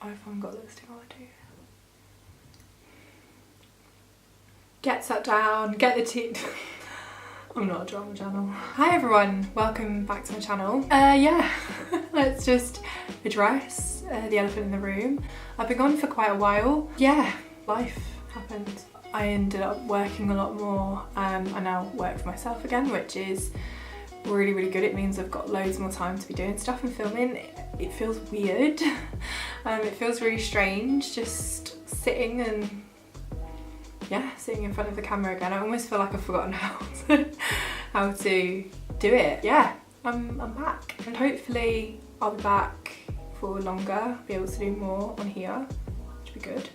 iPhone got listing already. Get sat down, get the tea. I'm not a drama channel. Hi everyone, welcome back to my channel. Yeah, let's just address the elephant in the room. I've been gone for quite a while. Yeah, life happened. I ended up working a lot more. I now work for myself again, which is really good. It means I've got loads more time to be doing stuff and filming. It feels weird. It feels really strange just sitting and sitting in front of the camera again. I almost feel like I've forgotten how to do it. Yeah, I'm back, and hopefully I'll be back for longer, be able to do more on here, which would be good.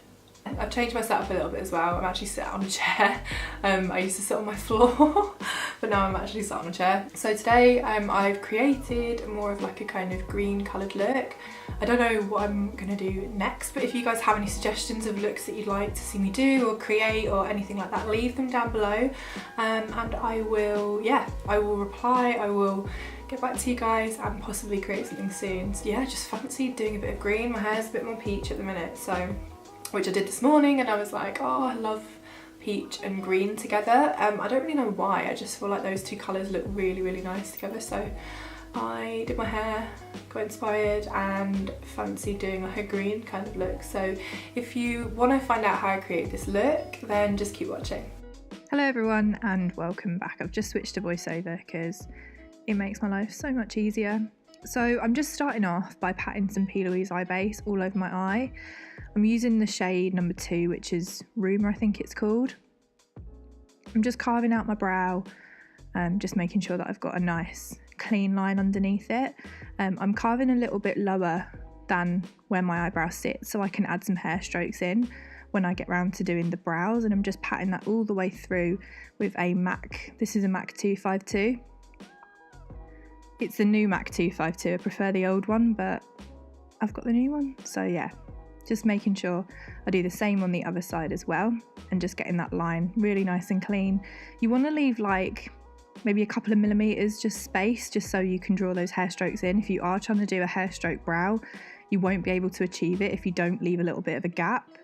I've changed my setup a little bit as well. I'm actually sat on a chair. I used to sit on my floor, but now I'm actually sat on a chair. So today I've created more of like a kind of green coloured look. I don't know what I'm gonna do next, but if you guys have any suggestions of looks that you'd like to see me do or create or anything like that, leave them down below, and I will reply. I will get back to you guys and possibly create something soon. So yeah, just fancy doing a bit of green. My hair's a bit more peach at the minute, so, which I did this morning, and I was like, oh, I love peach and green together. I don't really know why, I just feel like those two colours look really nice together. So I did my hair, got inspired, and fancy doing like a green kind of look. So if you want to find out how I create this look, then just keep watching. Hello everyone and welcome back. I've just switched to voiceover because it makes my life so much easier. So I'm just starting off by patting some P. Louise eye base all over my eye. I'm using the shade number 2, which is Rumour, I think it's called. I'm just carving out my brow, just making sure that I've got a nice clean line underneath it. I'm carving a little bit lower than where my eyebrow sits so I can add some hair strokes in when I get round to doing the brows, and I'm just patting that all the way through with a MAC. This is a MAC 252. It's the new MAC 252. I prefer the old one, but I've got the new one, so yeah. Just making sure I do the same on the other side as well, and just getting that line really nice and clean. You want to leave like maybe a couple of millimeters just space, just so you can draw those hair strokes in. If you are trying to do a hair stroke brow, you won't be able to achieve it if you don't leave a little bit of a gap.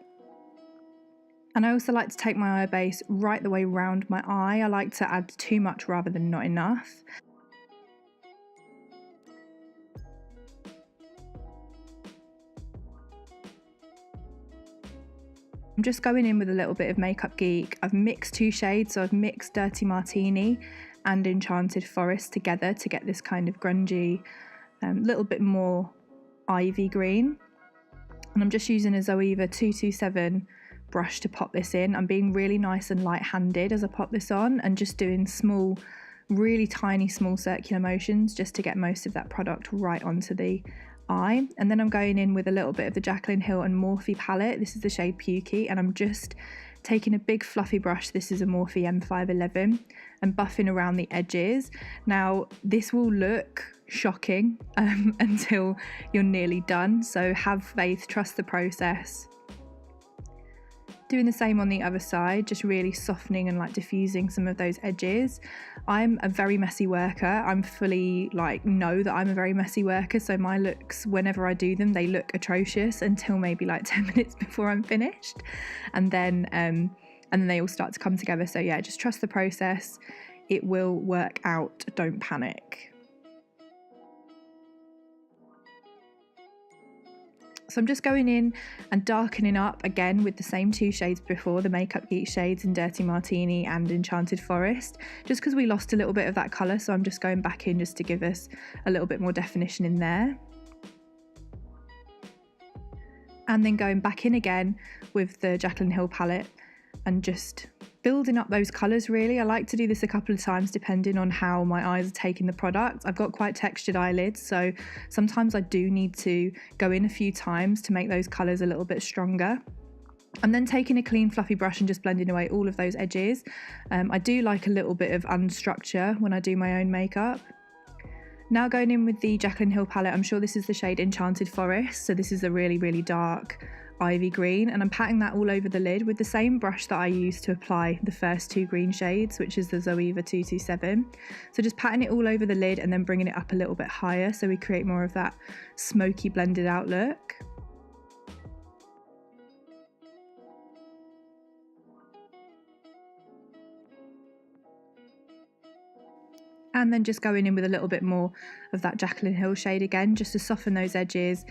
And I also like to take my eye base right the way round my eye. I like to add too much rather than not enough. I'm just going in with a little bit of Makeup Geek. I've mixed 2 shades, so I've mixed Dirty Martini and Enchanted Forest together to get this kind of grungy, little bit more ivy green. And I'm just using a Zoeva 227 brush to pop this in. I'm being really nice and light-handed as I pop this on, and just doing small, really tiny small circular motions just to get most of that product right onto the eye. And then I'm going in with a little bit of the Jaclyn Hill and Morphe palette. This is the shade Pukey, and I'm just taking a big fluffy brush, this is a Morphe M511, and buffing around the edges. Now this will look shocking until you're nearly done, so have faith, trust the process. Doing the same on the other side, just really softening and like diffusing some of those edges. I'm a very messy worker. I'm fully know that I'm a very messy worker, so my looks, whenever I do them, they look atrocious until maybe like 10 minutes before I'm finished, and then they all start to come together. So yeah, just trust the process. It will work out. Don't panic. So I'm just going in and darkening up again with the same 2 shades before, the Makeup Geek shades in Dirty Martini and Enchanted Forest, just because we lost a little bit of that colour, so I'm just going back in just to give us a little bit more definition in there. And then going back in again with the Jaclyn Hill palette and just building up those colours really. I like to do this a couple of times depending on how my eyes are taking the product. I've got quite textured eyelids, so sometimes I do need to go in a few times to make those colours a little bit stronger. I'm then taking a clean fluffy brush and just blending away all of those edges. I do like a little bit of unstructure when I do my own makeup. Now going in with the Jaclyn Hill palette, I'm sure this is the shade Enchanted Forest, so this is a really dark ivy green, and I'm patting that all over the lid with the same brush that I used to apply the first 2 green shades, which is the Zoeva 227. So just patting it all over the lid and then bringing it up a little bit higher so we create more of that smoky blended out look. And then just going in with a little bit more of that Jaclyn Hill shade again, just to soften those edges,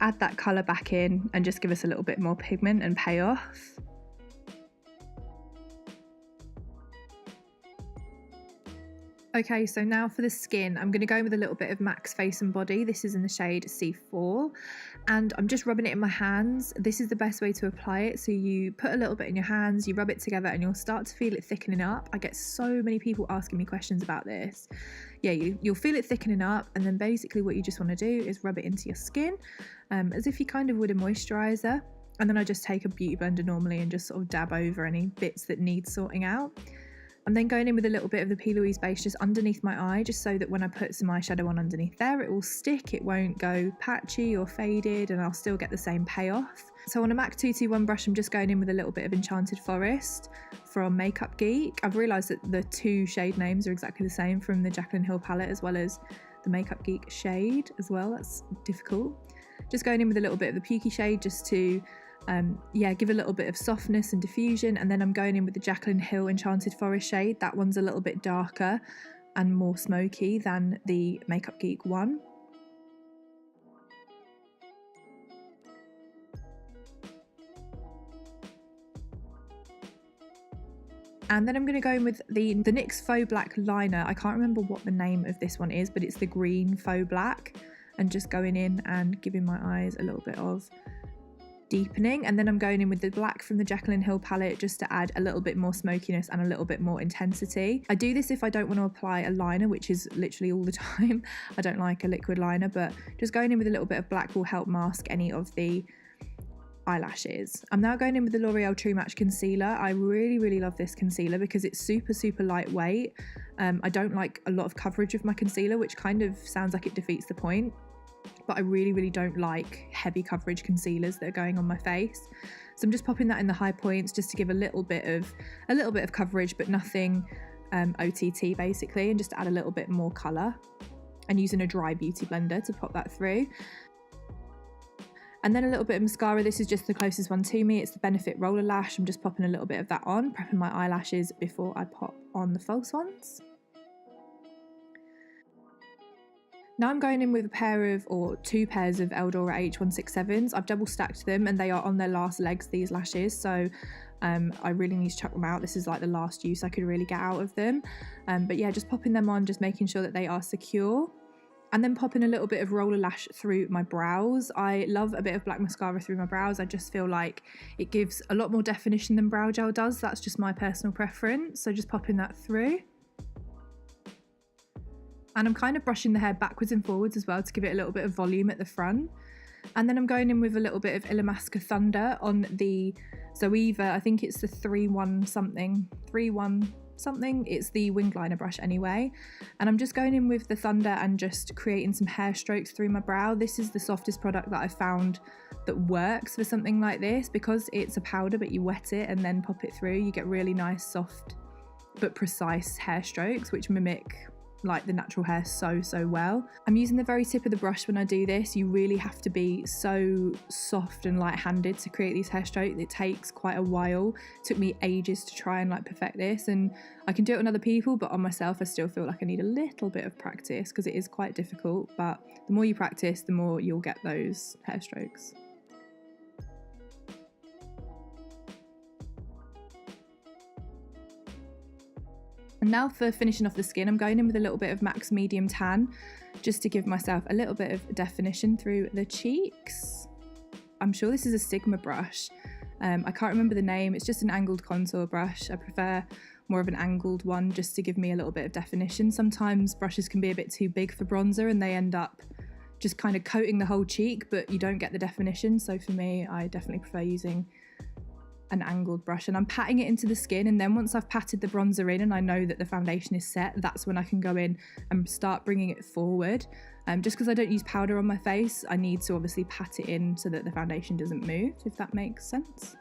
add that colour back in and just give us a little bit more pigment and payoff. Okay, so now for the skin, I'm going to go in with a little bit of MAC's Face and Body. This is in the shade C4, and I'm just rubbing it in my hands. This is the best way to apply it. So you put a little bit in your hands, you rub it together, and you'll start to feel it thickening up. I get so many people asking me questions about this. Yeah, you'll feel it thickening up, and then basically what you just want to do is rub it into your skin, as if you kind of would a moisturiser. And then I just take a beauty blender normally and just sort of dab over any bits that need sorting out. I'm then going in with a little bit of the P. Louise base just underneath my eye, just so that when I put some eyeshadow on underneath there, it will stick, it won't go patchy or faded, and I'll still get the same payoff. So on a MAC 221 brush, I'm just going in with a little bit of Enchanted Forest from Makeup Geek. I've realised that the two shade names are exactly the same from the Jaclyn Hill palette as well as the Makeup Geek shade as well. That's difficult. Just going in with a little bit of the Pukey shade just to give a little bit of softness and diffusion, and then I'm going in with the Jaclyn Hill Enchanted Forest shade. That one's a little bit darker and more smoky than the Makeup Geek one. And then I'm going to go in with the NYX Faux Black liner. I can't remember what the name of this one is, but it's the green Faux Black, and just going in and giving my eyes a little bit of deepening. And then I'm going in with the black from the Jaclyn Hill palette just to add a little bit more smokiness and a little bit more intensity. I do this if I don't want to apply a liner, which is literally all the time. I don't like a liquid liner, but just going in with a little bit of black will help mask any of the eyelashes. I'm now going in with the L'Oreal True Match concealer. I really love this concealer because it's super lightweight. I don't like a lot of coverage with my concealer, which kind of sounds like it defeats the point. But I really don't like heavy coverage concealers that are going on my face. So I'm just popping that in the high points just to give a little bit of coverage, but nothing OTT basically, and just to add a little bit more colour, and using a dry beauty blender to pop that through. And then a little bit of mascara. This is just the closest one to me. It's the Benefit Roller Lash. I'm just popping a little bit of that on, prepping my eyelashes before I pop on the false ones. Now I'm going in with two pairs of Eldora H167s. I've double stacked them and they are on their last legs, these lashes, so I really need to chuck them out. This is like the last use I could really get out of them. But yeah, just popping them on, just making sure that they are secure. And then popping a little bit of roller lash through my brows. I love a bit of black mascara through my brows. I just feel like it gives a lot more definition than brow gel does. That's just my personal preference. So just popping that through. And I'm kind of brushing the hair backwards and forwards as well to give it a little bit of volume at the front. And then I'm going in with a little bit of Illamasqua Thunder on the Zoeva, I think it's the 3-1 something, it's the winged liner brush anyway. And I'm just going in with the Thunder and just creating some hair strokes through my brow. This is the softest product that I've found that works for something like this, because it's a powder but you wet it and then pop it through. You get really nice, soft but precise hair strokes which mimic like the natural hair so well. I'm using the very tip of the brush when I do this. You really have to be so soft and light-handed to create these hair strokes. It takes quite a while. It took me ages to try and like perfect this, and I can do it on other people, but on myself I still feel like I need a little bit of practice because it is quite difficult. But the more you practice, the more you'll get those hair strokes. And now for finishing off the skin, I'm going in with a little bit of MAC's Medium Tan, just to give myself a little bit of definition through the cheeks. I'm sure this is a Sigma brush. I can't remember the name. It's just an angled contour brush. I prefer more of an angled one just to give me a little bit of definition. Sometimes brushes can be a bit too big for bronzer and they end up just kind of coating the whole cheek, but you don't get the definition. So for me, I definitely prefer using an angled brush, and I'm patting it into the skin, and then once I've patted the bronzer in and I know that the foundation is set, that's when I can go in and start bringing it forward. Just because I don't use powder on my face, I need to obviously pat it in so that the foundation doesn't move, if that makes sense.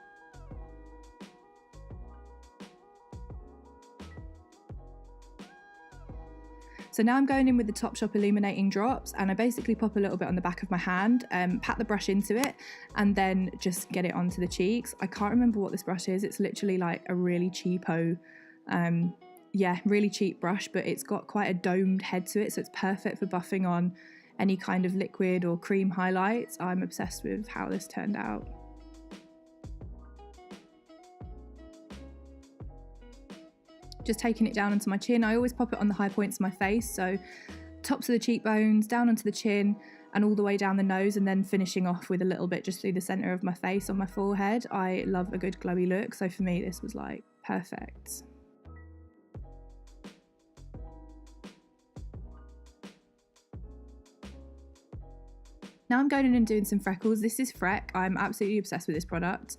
So now I'm going in with the Topshop Illuminating Drops, and I basically pop a little bit on the back of my hand, pat the brush into it, and then just get it onto the cheeks. I can't remember what this brush is. It's literally like a really cheapo yeah, really cheap brush, but it's got quite a domed head to it, so it's perfect for buffing on any kind of liquid or cream highlights. I'm obsessed with how this turned out. Just taking it down onto my chin. I always pop it on the high points of my face, so tops of the cheekbones, down onto the chin, and all the way down the nose, and then finishing off with a little bit just through the centre of my face on my forehead. I love a good glowy look, so for me this was like perfect. Now I'm going in and doing some freckles. This is Freck. I'm absolutely obsessed with this product.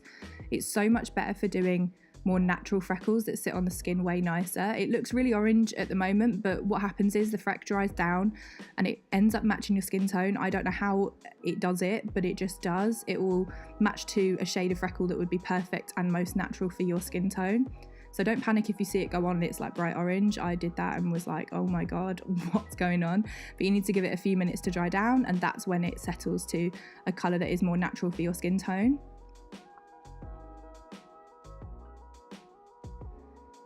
It's so much better for doing more natural freckles that sit on the skin way nicer. It looks really orange at the moment, but what happens is the Freck dries down and it ends up matching your skin tone. I don't know how it does it, but it just does. It will match to a shade of freckle that would be perfect and most natural for your skin tone. So don't panic if you see it go on and it's like bright orange. I did that and was like, oh my God, what's going on? But you need to give it a few minutes to dry down, and that's when it settles to a colour that is more natural for your skin tone.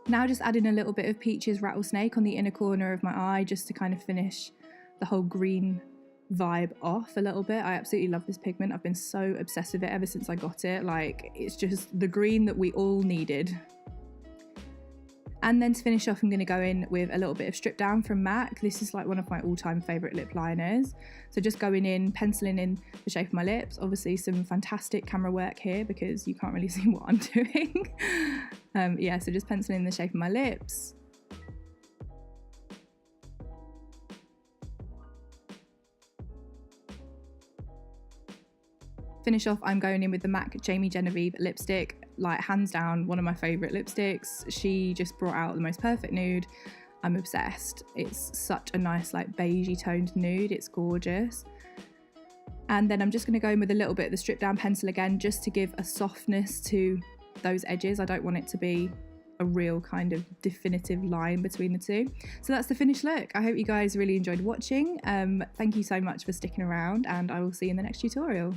Now just adding a little bit of Peach's Rattlesnake on the inner corner of my eye, just to kind of finish the whole green vibe off a little bit. I absolutely love this pigment. I've been so obsessed with it ever since I got it. Like, it's just the green that we all needed. And then to finish off, I'm going to go in with a little bit of Strip Down from MAC. This is like one of my all-time favourite lip liners. So just going in, penciling in the shape of my lips. Obviously some fantastic camera work here because you can't really see what I'm doing. Yeah, so just penciling in the shape of my lips. Finish off, I'm going in with the MAC Jamie Genevieve lipstick. Like, hands down, one of my favourite lipsticks. She just brought out the most perfect nude. I'm obsessed. It's such a nice, like, beigey toned nude. It's gorgeous. And then I'm just going to go in with a little bit of the Strip Down pencil again, just to give a softness to those edges. I don't want it to be a real kind of definitive line between the two. So that's the finished look. I hope you guys really enjoyed watching. Thank you so much for sticking around, and I will see you in the next tutorial.